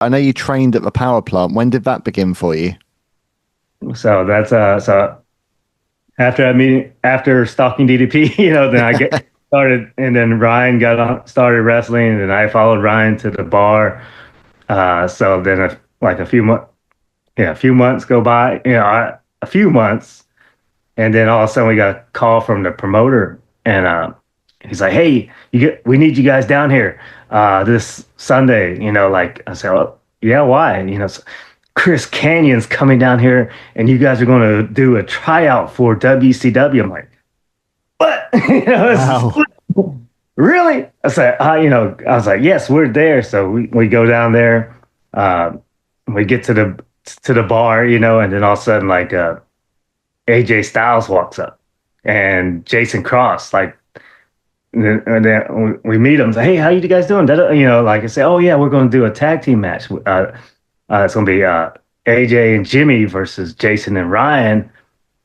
I know you trained at the power plant. When did that begin for you? So that's so after I mean after stalking DDP, then I get started, and then Ryan got on started wrestling, and then I followed Ryan to the bar. So then like a few months go by, a few months, and then all of a sudden we got a call from the promoter, and he's like, "Hey, we need you guys down here this Sunday." Like I said, "Oh, yeah, why?" Chris Canyon's coming down here, and you guys are going to do a tryout for WCW. I'm like, "What?" Wow. Really? I was like, "Yes, we're there." So we go down there, uh, we get to the bar, and then all of a sudden, like AJ Styles walks up, and Jason Cross, like, and then we meet him. Say, "Hey, how you guys doing?" Like I say, "Oh yeah, we're going to do a tag team match. It's going to be AJ and Jimmy versus Jason and Ryan,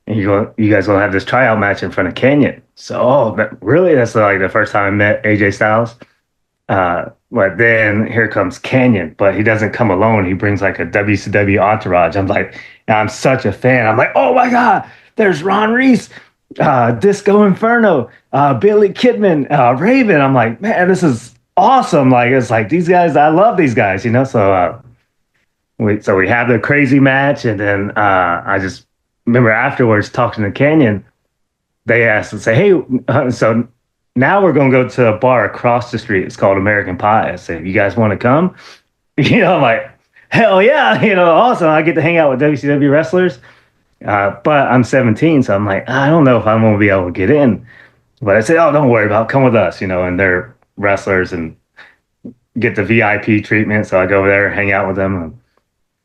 and you guys gonna have this tryout match in front of Canyon." So, really? That's like the first time I met AJ Styles. But then here comes Canyon, but he doesn't come alone. He brings like a WCW entourage. I'm such a fan. I'm like, "Oh my God, there's Ron Reese, Disco Inferno, Billy Kidman, Raven." I'm like, "Man, this is awesome." Like, it's like these guys, I love these guys. So we have the crazy match, and then I just remember afterwards talking to Canyon. They asked and say, "Hey, so now we're gonna go to a bar across the street. It's called American Pie." I said, "You guys want to come?" I'm like, "Hell yeah!" Awesome. I get to hang out with WCW wrestlers. But I'm 17, so I'm like, I don't know if I'm gonna be able to get in. But I said, "Oh, don't worry about it. Come with us." And they're wrestlers and get the VIP treatment. So I go over there, hang out with them.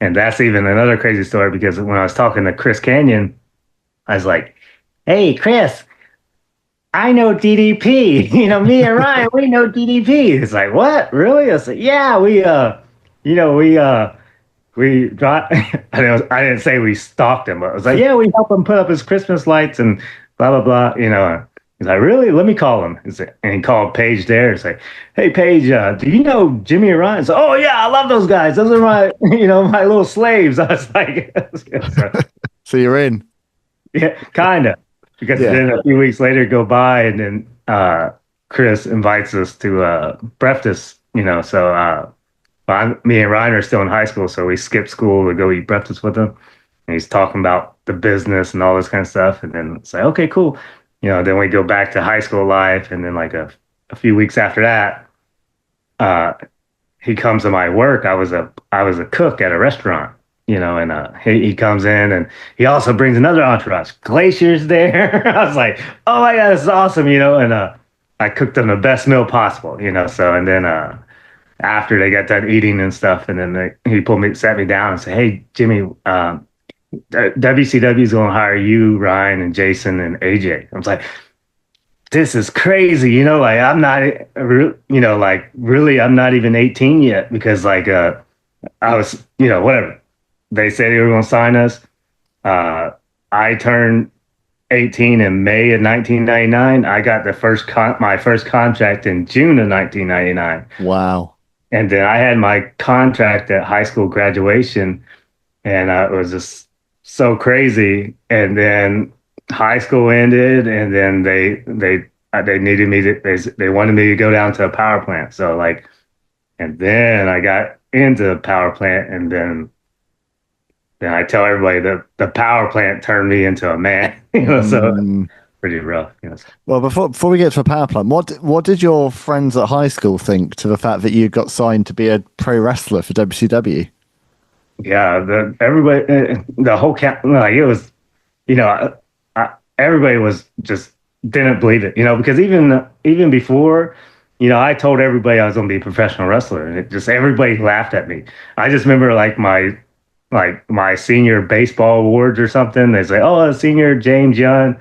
And that's even another crazy story because when I was talking to Chris Canyon, I was like, "Hey, Chris, I know DDP. Me and Ryan, we know DDP." It's like, "What? Really?" I said, "Yeah, you know, we got." I didn't say we stalked him, but I was like, "Yeah, we helped him put up his Christmas lights and blah blah blah." He's like, "Really? Let me call him." And he called Paige there. It's like, "Hey, Paige, do you know Jimmy and Ryan?" So, "Oh yeah, I love those guys. Those are my my little slaves." I was like, so, So you're in. yeah, kind of. Because Yeah. then a few weeks later go by, and then Chris invites us to breakfast. Me and Ryan are still in high school, so we skip school to go eat breakfast with him. And he's talking about the business and all this kind of stuff. And then it's like, okay, cool. Then we go back to high school life, and then like a few weeks after that, uh, he comes to my work. I was a cook at a restaurant, and he comes in, and he also brings another entourage. Glacier's there. I was like, "Oh my God, this is awesome," and I cooked them the best meal possible. So and then after they got done eating and stuff, and then he sat me down and said, "Hey, Jimmy, WCW is going to hire you, Ryan, and Jason and AJ." I was like, "This is crazy," like I'm not, like really, I'm not even 18 yet because like I was, whatever. They said they were going to sign us. Uh, I turned 18 in May of 1999. I got my first contract in June of 1999. Wow. And then I had my contract at high school graduation, and it was just so crazy. And then high school ended, and then they needed me they wanted me to go down to a power plant. So like, and then I got into power plant, and then I tell everybody that the power plant turned me into a man. So Mm. pretty rough. Well, before we get to the power plant, what did your friends at high school think to the fact that you got signed to be a pro wrestler for WCW? Yeah, the whole camp, like it was, everybody was just didn't believe it, because even before, I told everybody I was going to be a professional wrestler, and it just everybody laughed at me. I just remember like my senior baseball awards or something. They say, "Oh, senior James Young,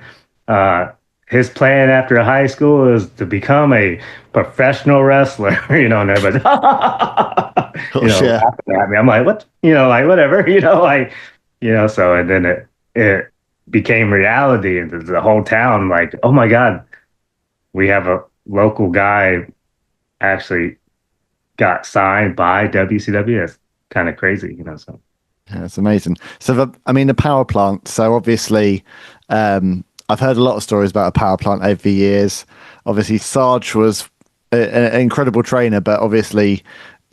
uh, his plan after high school is to become a professional wrestler." And everybody, Oh, shit. laughing at me. I'm like, "What?" Like whatever, like, So and then it became reality, and the whole town like, "Oh my God, we have a local guy actually got signed by WCW." kind of crazy, So Yeah, it's amazing. So, I mean, the power plant. So, obviously, I've heard a lot of stories about a power plant over the years. Obviously, Sarge was an incredible trainer, but obviously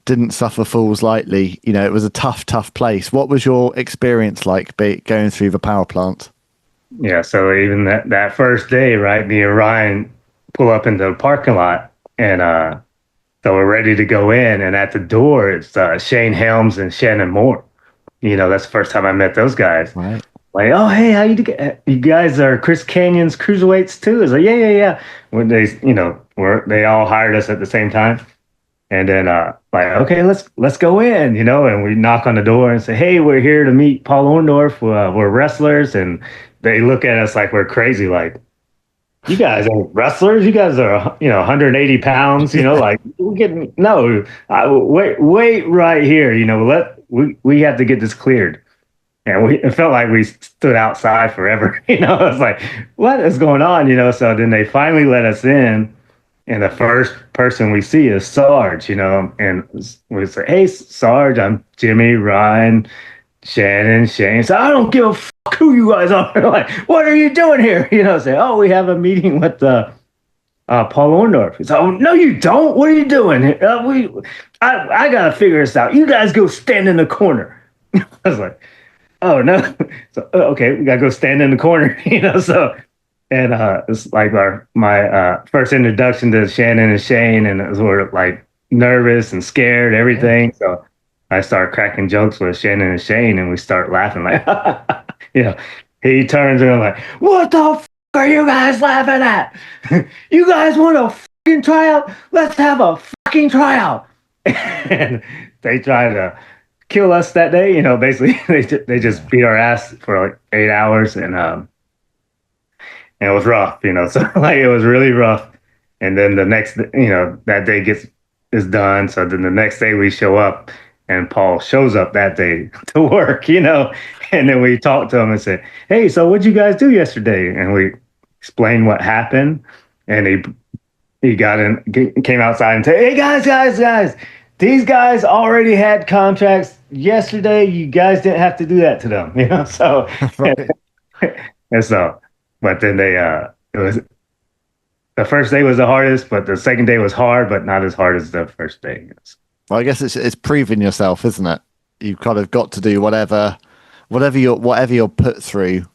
didn't suffer fools lightly. It was a tough, tough place. What was your experience like going through the power plant? yeah, so even that first day, right? Me and Ryan pull up into the parking lot, and so we're ready to go in, and at the door it's Shane Helms and Shannon Moore. That's the first time I met those guys. Right. Like, oh, hey, how you guys are Chris Canyon's cruiserweights too? It's like, yeah, yeah, yeah. When they all hired us at the same time, and then like, okay, let's go in, and we knock on the door and say, hey, we're here to meet Paul Orndorff. We're wrestlers, and they look at us like we're crazy, like, you guys are wrestlers. You guys are, 180 pounds. Like, we're getting no. Wait right here. We have to get this cleared. And it felt like we stood outside forever. It's like, what is going on? So then they finally let us in, and the first person we see is Sarge. And we say, hey, Sarge, I'm Jimmy, Ryan, Shannon, Shane. So I don't give a fuck who you guys are. Like, what are you doing here? Say, oh, we have a meeting with Paul Orndorff. He's like, oh, no, you don't. What are you doing? I gotta figure this out. You guys go stand in the corner. I was like, oh no. So okay, we gotta go stand in the corner. So and it's like my first introduction to Shannon and Shane, and it was sort of like nervous and scared, everything. So I start cracking jokes with Shannon and Shane, and we start laughing like, he turns and I'm like, what the f are you guys laughing at? You guys want a fucking tryout? Let's have a fucking tryout. And they try to kill us that day. Basically they just beat our ass for like 8 hours, and it was rough. So like it was really rough. And then the next, that day is done. So then the next day we show up, and Paul shows up that day to work, and then we talked to him and said, hey, so what'd you guys do yesterday? And we explained what happened, and he came outside and said, hey, guys, these guys already had contracts yesterday. You guys didn't have to do that to them, so, Right. and so, but then it was, the first day was the hardest, but the second day was hard, but not as hard as the first day. Well, I guess it's proving yourself, isn't it? You've kind of got to do whatever you're put through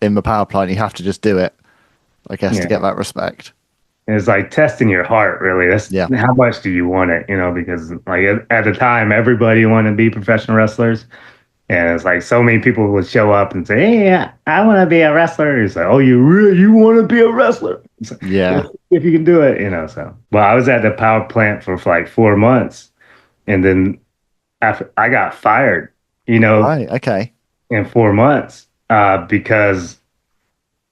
in the power plant. You have to just do it, I guess, to get that respect. It's like testing your heart, really. That's how much do you want it, because like at the time, everybody wanted to be professional wrestlers. And it's like so many people would show up and say, hey, I want to be a wrestler. It's like, oh, you want to be a wrestler? Like, Yeah. If you can do it, so. Well, I was at the power plant for like 4 months. And then after I got fired, Right. Okay. in 4 months, because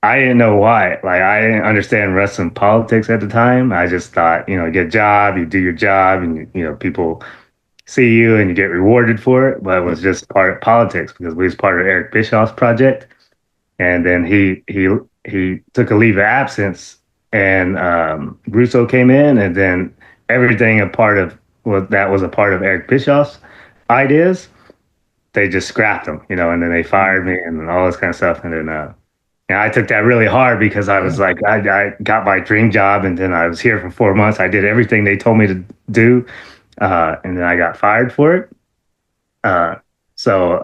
I didn't know why. Like, I didn't understand wrestling politics at the time. I just thought, get a job, you do your job, and people see you and you get rewarded for it. But it was just part of politics because we was part of Eric Bischoff's project, and then he took a leave of absence, and Russo came in, and then everything that was a part of Eric Bischoff's ideas, they just scrapped them, and then they fired me and all this kind of stuff. And then I took that really hard because I was like, I got my dream job, and then I was here for 4 months. I did everything they told me to do, and then I got fired for it. So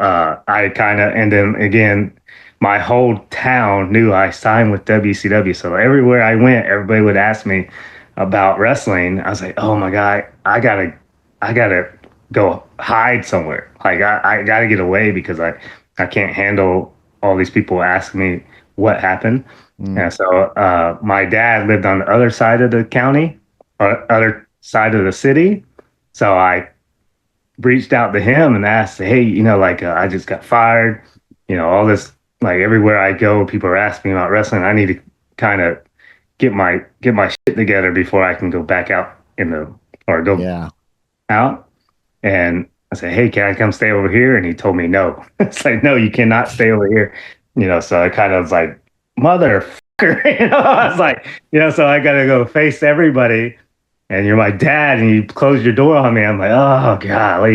and then again, my whole town knew I signed with WCW. So everywhere I went, everybody would ask me about wrestling. I was like, oh my God, I gotta go hide somewhere. Like I gotta get away because I can't handle all these people asking me what happened. And so my dad lived on the other side of the county, or other side of the city. So I reached out to him and asked, hey, I just got fired, all this, like everywhere I go, people are asking me about wrestling. I need to kind of get my shit together before I can go back out out. And I said, hey, can I come stay over here? And he told me no. It's like, no, you cannot stay over here. So I kind of was like, motherfucker. I was like, so I got to go face everybody. And you're my dad, and you closed your door on me. I'm like, oh, golly.